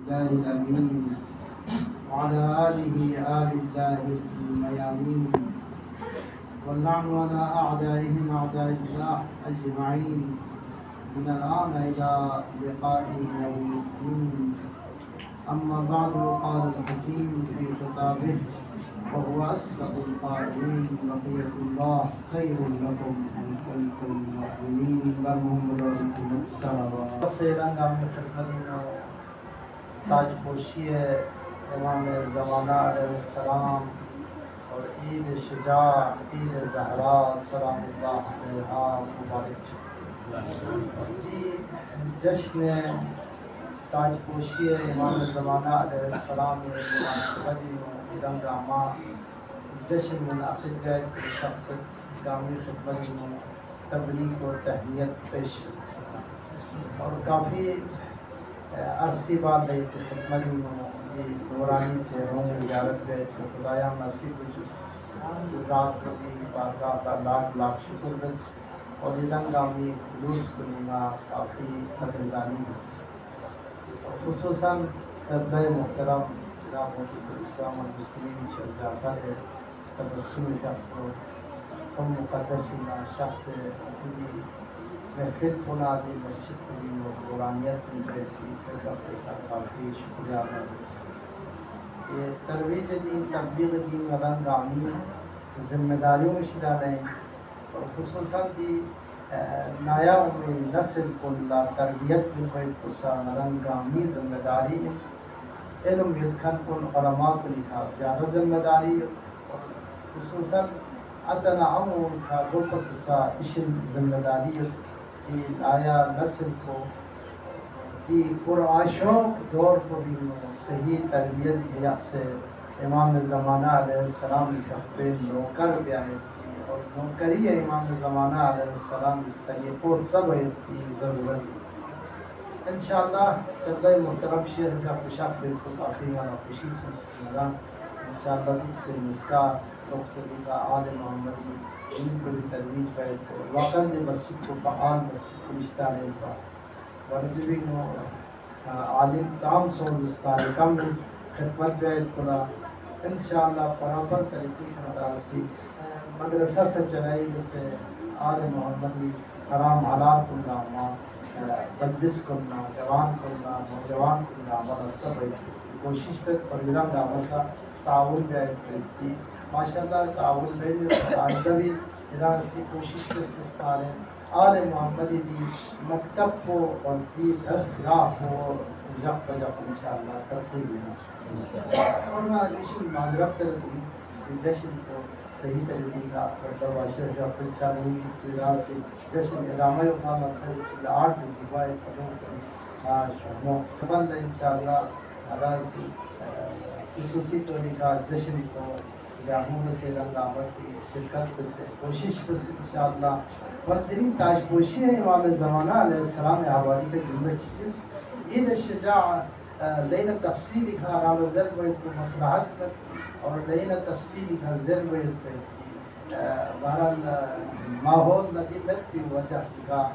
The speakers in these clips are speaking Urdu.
الله الأمين وعلى آله آل الله الميامين واللعن على أعدائهم أعداء الله أجمعين من الآن إلى لقاء يوم الدين. أما بعد قال الحكيم في خطابه وهو أصدق القائلين بقية الله خير لكم إن كنتم مؤمنين محمد رسول الله سیرنگ ہم نے خدمت تاج پوشی امام زمانہ علیہ السلام اور عید شجاع عید زہرا سلام اللہ علیہا مبارک جشن تاج پوشی امام زمانہ علیہ السلام رنگامہ جشن منعقد گئے شخص گامی خدمت میں تبلیغ و تہنیت پیش اور کافی عرصی بعد رہی تھی خدمت میں یہ دورانی چہروں میں زیارت گئے تو خدایا نصیب جس ذات کو بھی بارگاہ کا لاکھ لاکھ شکر ہے اور یہ رنگامی خلوص کنینا کافی قدردانی ہے خصوصاً طلبہ محترم جناب مفتی الاسلام والمسلمین شیخ جعفر تبسم شخص ہم مقدسینہ شخص اپنی محفل بنادی مسجد کی و قرآنیت میں رہتی پھر اپنے ساتھ کافی شکریہ ادا یہ ترویج دین تبلیغ دین رنگ آمی ذمہ داریوں میں شدہ رہیں اور خصوصاً کی نایا میں نسل کلا تربیت میں کوئی خصا رنگ آمی ذمہ داری علم یدکھن کن علماء کو لکھا زیادہ ذمہ داری اور خصوصاً ادنا امون کا گفت سا اشن ذمہ داری کی آیا نسل کو کی پرآشوق دور کو بھی صحیح تربیت حیا سے امام زمانہ علیہ السلام کے نوکر بھی آئے اور نوکری امام زمانہ علیہ السلام صحیح پر سب کی ضرورت انشاءاللہ طلبہ محترم شیخ کا خوشاک بالکل کافی والا خوشی سے مدان انشاءاللہ رخ سے مسکا رخ سے کا آل محمدی ان کو بھی ترویج بیت کو واقعاً دے مسجد کو فعال مسجد کو رشتہ رہے گا ورجبی نو عالم تام سوز استاری کم خدمت بیت کلا انشاءاللہ پراپر طریقے کا مدرسی مدرسہ سے چلائی جسے آل محمدی حرام حلال کنا ما تدبس کرنا جوان کرنا نوجوان کرنا مدد سب کوشش پہ پروگرام کا مسئلہ تعاون بیت کرتی ماشاءاللہ تعاون بیت آئندہ بھی ادارسی کوشش کے سستارے آل محمدی دی مکتب کو اور دی درسگاہ کو جب تجب انشاءاللہ ترقی لینا اور میں جشن معذرت سے رکھوں جشن کو صحیح طریقے کا کرتا ہوا شیخ جعفر شاہی کی ابتدا سے جشن ادامہ اقام اکثر 8 دیوائے فروغ شہموں بند انشاءاللہ ادارسی خصوصی طوری کا جشن کو یاہون سے رنگامہ سے شرکت سے کوشش کو سے انشاءاللہ فردین تاج پوشی ہے امام زمانہ علیہ السلام حوالی کے جملہ چیز عید شجاع لین تفصیل کا رام ضرب کو مصلحت اور لین تفصیل کا ضرب بہرحال ماحول مدینت کی وجہ سے کا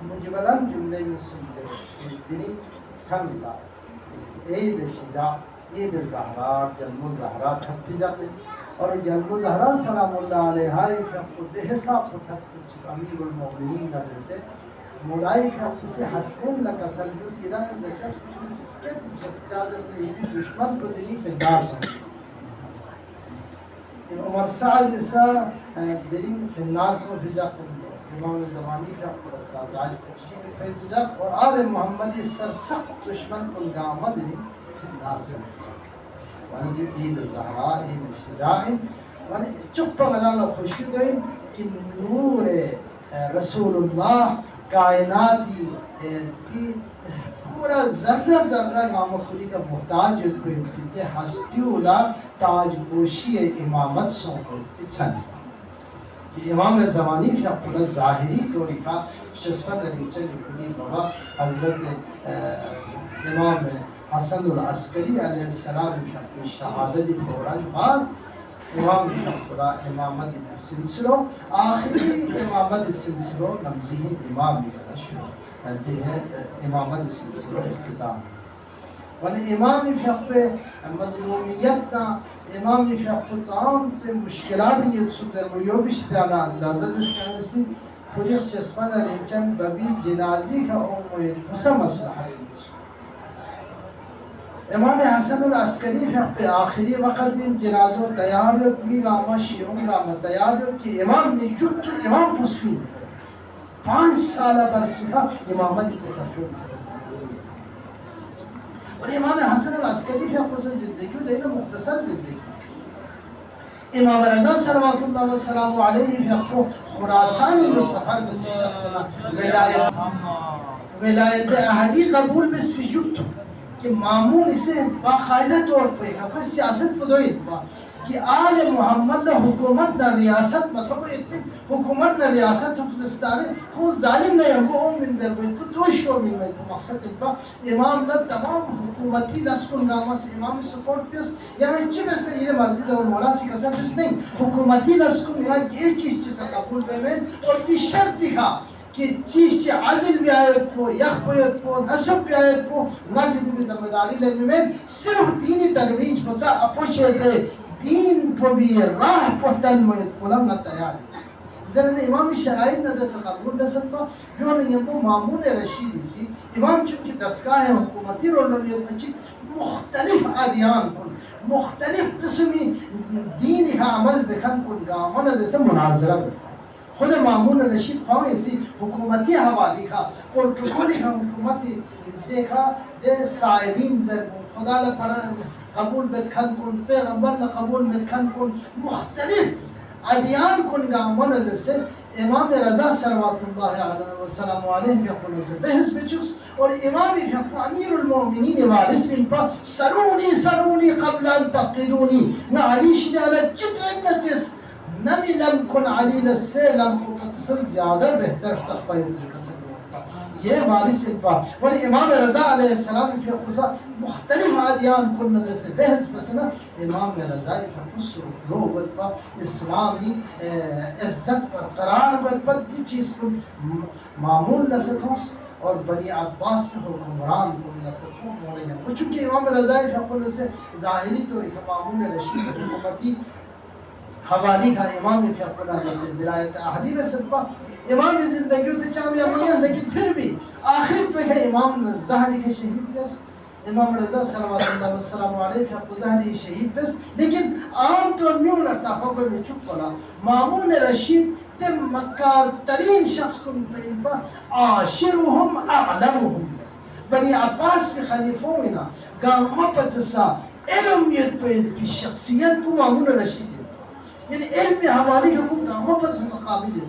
مجملاً جملے میں سنتے دنی سمجھا عید شجاع عید زہرا جنم زہرا تھپی جاتے اور جنم زہرا سلام اللہ علیہ بے حساب کو تھپ امیر المؤمنین کا جیسے مولائی کا کسی حسن لگا سلجوس ایران زچس اس کے جسجادت میں یہ دشمن کو دلی فندار سن عمر سعد جیسا دلی فندار سن بھیجا امام زمانی کا قرصہ آج خوشی میں پھیل اور آل محمدی سر سخت دشمن کو گامہ دلی فندار سن ونجی عید زہرا عید شجاع چپ مدانا خوشی گئی کہ نور رسول اللہ کائناتی کی پورا ذرہ ذرہ امام خودی کا محتاج کو انتیتے ہستی اولا تاج پوشی امامت سو کو اتسن امام زمانی کا پورا ظاہری تو لکھا شسفت علیچہ لکھنی بابا حضرت امام حسن العسکری علیہ السلام کی شہادت فوراً بعد امام خدا امامت سلسلوں آخری امامت سلسلوں نمزی امام شروع ہے امامت سلسلوں اختتام ولی امام فقہ مظلومیتنا امام فقہ تعام سے مشکلات یہ سوتر ویو بشتانا اندازہ بشتانسی پولیس چسپانا ریچن ببی جنازی کا اومویت مسا مسئلہ ہے امام حسن العسکری فقہ آخری وقت دن جنازوں تیار ہو بھی گاما شیعوں گاما تیار ہو کہ امام نے جب امام پسوی 5 سالہ برسیحہ امامت کو تفجر اور امام حسن العسکری فقہ سے زندگی لینا مختصر زندگی امام رضا صلوات اللہ وسلام علیہ فقہ خراسانی جو سفر بسی شخصنا ولایت احدی قبول بس فی جبتو کہ مامون اسے باقاعدہ طور پہ ہے سیاست پدوئی کہ آل محمد نے حکومت نہ ریاست مطلب حکومت نہ ریاست حفظستانی وہ ظالم نہیں ہے وہ من ذربوئی کو دو شور میں میں مقصد اتبا امام نے تمام حکومتی لسکن نامہ سے امام سپورٹ پیس یعنی چی بس میں یہ مرضی دے اور مولا سی کسر پیس نہیں حکومتی لسکن یعنی یہ چیز چیزا قبول بے میں اور یہ شرط دکھا کہ چیز چی عزل بھی آیت کو یخ بیت کو نصب بھی آیت کو نصب بھی ذمہ داری لینے میں صرف دینی ترویج پچا اپوچھے دے دین کو بھی راہ پہتن میں علم نہ تیار ذرا امام شرائط نہ دے قبول نہ سکتا جو نے وہ مامون رشیدی سی امام چونکہ دستگاہ حکومتی رولویت میں مختلف ادیان کو مختلف قسمی دین کا عمل بکن کو گامن جیسے مناظرہ بکن خود مامون رشید خواہ اسی حکومتی حوالی کا اور کسولی کا حکومتی دیکھا دے صاحبین ضرور خدا لپر قبول بتکن کن پیغمبر لقبول بتکن کن مختلف ادیان کن گامن رسے امام رضا صلوات اللہ علیہ وسلم علیہ کے خلے سے بحث بچوس اور امام امیر المومنین وارث ان پر سرونی قبل ان تقیدونی نہ علی شنالہ چتر چیز نمی لم کن علی لسے لم کو قتصر زیادہ بہتر تقوی یہ وارث انپا ولی امام رضا علیہ السلام کی خصا مختلف ادیان کن نظر سے بحث بسنا امام رضا کی خصوص لوگ اتپا اسلامی عزت پر قرار پر دی چیز کو معمول لست ہوں اور بنی عباس پہ حکمران کو لست ہوں مولی ہیں چونکہ امام رضا کی خصوص سے ظاہری تو ایک معمول رشید حکومتی حوالی کا امام کی اپنا سے ولایت احدی میں صدقہ امام زندگی کے چاہیے امام لیکن پھر بھی آخر پہ ہے امام زہری کے شہید بس امام رضا صلوات اللہ وسلم علیہ کے زہری شہید بس لیکن عام طور میں لڑتا ہو کوئی چپ پڑا مامون رشید تے مکار ترین شخص کو ان پر عاشرهم اعلمهم بنی عباس کے خلیفوں نا گاما پتسا علمیت پہ کی شخصیت کو مامون رشید یعنی علم حوالی حکم کاموں پر سے قابل ہے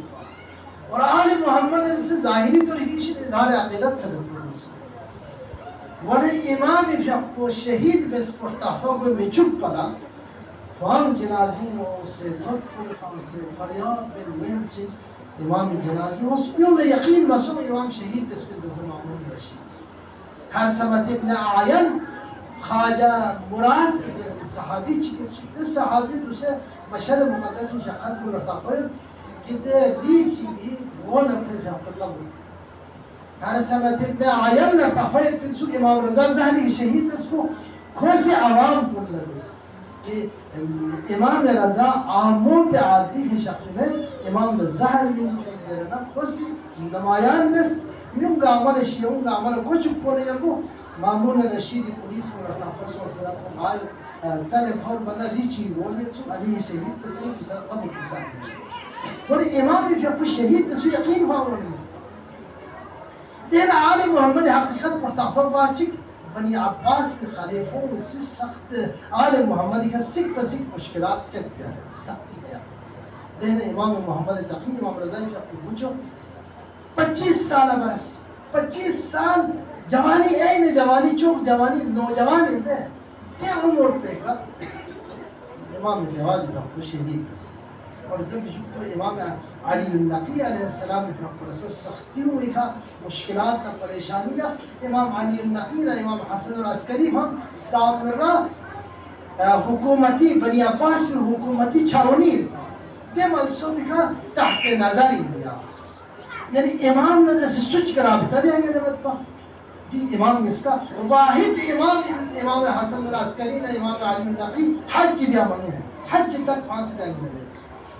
اور آل محمد سے ظاہری طور ہیش اظہار عقیدت سے بطور ورہ امام فقہ شہید بس پرتاحوں میں چپ پڑا فان جنازینوں سے دھت خان سے فریاد بن ملچ امام جنازی اس میں انہیں یقین مسئلہ امام شہید بس پر دھت معمول رشید ہر سمت ابن آین خواجہ مراد صحابی چکے صحابی دوسرے مشہد مقدس شخص کو لڑتا پر کہتے ریچی بھی وہ نفر جاتا اللہ ہوئی ہر سمت ابن آیم لڑتا پر فنسو امام رضا زہری شہید اس کو کھوسی عوام کو لذیذ کہ امام رضا آمون تے عادی کے شخص میں امام زہری زیرنا کھوسی نمایان بس من گامل شیعون گامل کو چپ کو لیا کو مامون رشید پولیس کو رہنا فسو صدا کو آئے چلے بھول بنا ریچی بولے تو علی شہید کسی دوسرا قبل کسان اور امام فقہ شہید کسی یقین ہوا انہوں دین آل محمد حقیقت پرتافر واچک بنی عباس کے خلیفوں سے سخت آل محمد کا سکھ بسکھ مشکلات سے کیا ہے سختی ہے دین امام محمد تقی امام رضا فقہ پوچھو 25 سالہ برس 25 سال جوانی این جوانی چوک جوانی نوجوان اندے تے عمر پہ کا امام جواد فقہ شہید بس اور جب تو امام علی النقی علیہ السلام پر سختی ہوئی تھا مشکلات کا پریشانی امام علی النقی را امام حسن العسکری ہم سامرہ حکومتی بنی عباس میں حکومتی چھاونی یہ منصوبی کا تحت نظری ہوا یعنی امام نے جیسے سوچ کر رابطہ دیں گے نبت پا دی امام اس کا واحد امام ابن امام حسن العسکری نے امام علی النقی حج بھی منی ہے، حج تک پھانسی جائیں گے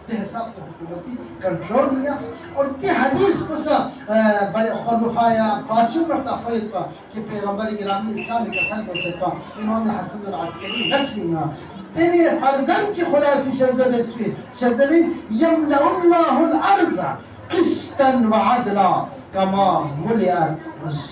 تے حساب تو حکومتی کنٹرول نیاس اور تی حدیث پسا خلفاء فاسیون رفتا خواهد با که پیغمبر گرامی اسلامی کسان بسید با امام حسن العسکری نسلینا تیری فرزند چی خلاصی شهده نسبی شهده بین یملأ الله الارض قسطا و عدلا کما ملئت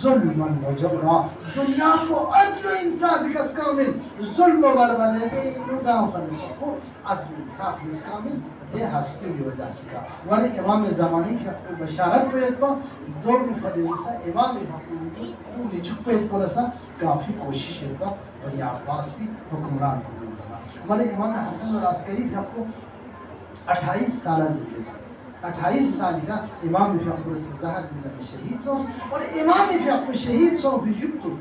ظلما و جبرا دنیا کو عدل و انصاف کس کامل ظلم و بربره دے اینو دام فرمشا کو عدل و انصاف کس کامل یہ ہستی بھی وجہ سکا ورنہ امام زمانی کی حق بشارت کو ایک بار دو فریسا امام حقوقی پوری چھپے ایک پرسا کافی کوشش ہے اور یہ عباس بھی حکمران ہوگا ورنہ امام حسن العسکری بھی حق کو 28 سالہ زندگی 28 سال کا امام فی حق سے زہر بن شہید سو اور امام فی حق شہید سو بھی جبتو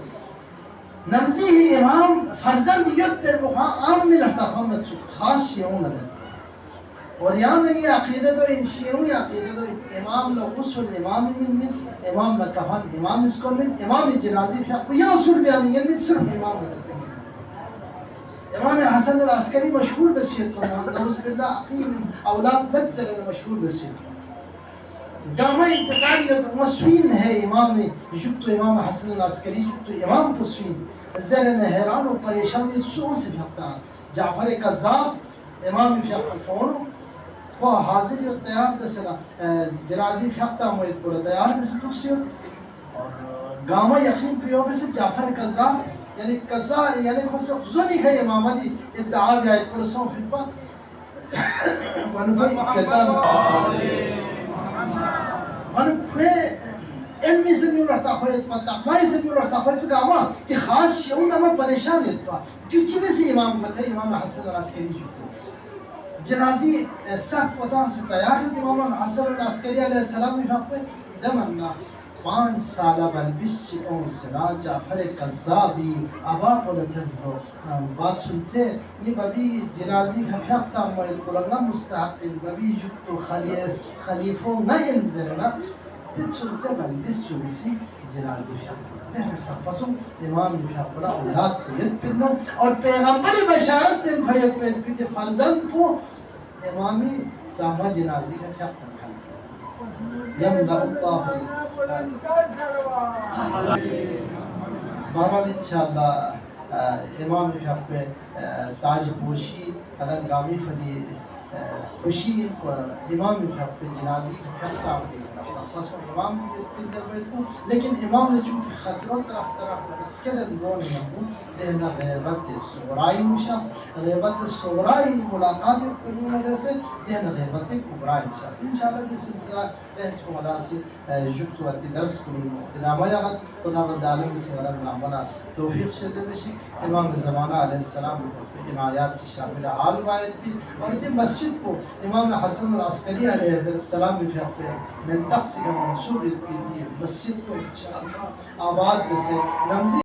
نمزی امام فرزند یدر بخوا عام میں لڑتا خامت خاص شیعون لگتا اور یہاں لگی عقیدہ تو ان شیعوی عقیدہ تو امام لغسل امام من امام لکفن امام اس کو من امام جنازی فی حق یا اصول بیامین من صرف امام لگتا امام حسن العسکری مشهور بسیت نعوذ بالله عقیم اولاد بدزر مشهور بسیت جامع انتصاریت مسوین ہے امام جبت امام حسن العسکری جبت امام تصوین زرن حیران و پریشان سو سے بھکتا جعفر قذاب امام فی حق فون وہ حاضر یا تیار بسنا جنازی فی حق موید پورا تیار بس تکسیت اور گاما یقین پیو بس جعفر قذاب یعنی قذاب یعنی خود زنی ہے امامتی ادعا بھی آئے پرسوں پھر پا ونبئی کتاب ونبئی علمی سے بھی رہتا ہوئے تقوی سے بھی رہتا ہوئے تو گاما کہ خاص شیعون اما پریشان ہے کیونچہ میں سے امام بتا امام حسن العسکری جو جنازی سب قطع سے تیار ہے امام حسن العسکری علیہ السلام میں حق دمنا 5 سالہ بلبشت اون سرا جعفر قذابی ابا قلتن ہو بات سنتے یہ ببی جنازی خفیقتا موید قلقنا مستحق ببی جبتو خلیفو نہ انزرنا تن سنتے بلبشت جو بسی جنازی خفیقتا پسو امام خفیقتا اولاد سید پنو اور پیغمبر بشارت پن بھائیت پن پیتے فرزند کو امامی زامہ جنازی خفیقتا یملأ اللہ بہرحال انشاءاللہ امام فی حق پہ تاج پوشی علن گامی فدی خوشی امام فی حق پہ جنازی کا خطہ پس امام بھی دربیت کو لیکن امام نے چونکہ خطروں طرف اسکلت دون محبوب دہنا غیبت صغرائی مشاس غیبت صغرائی ملاقات کرنے وجہ سے دہنا غیبت کبرائی مشاس انشاءاللہ جس سلسلہ بحث کو مداسی جبت وقتی درس کنی ادامہ یاغت خدا بد عالم سے ورد نامنا توفیق شدہ بشی امام زمانہ علیہ السلام ان آیات کی شامل حال باید تھی اور یہ مسجد کو امام حسن العسکری علیہ السلام بھی حق من تقصی منصوب کی مسجد کو انشاءاللہ آباد میں سے رمزی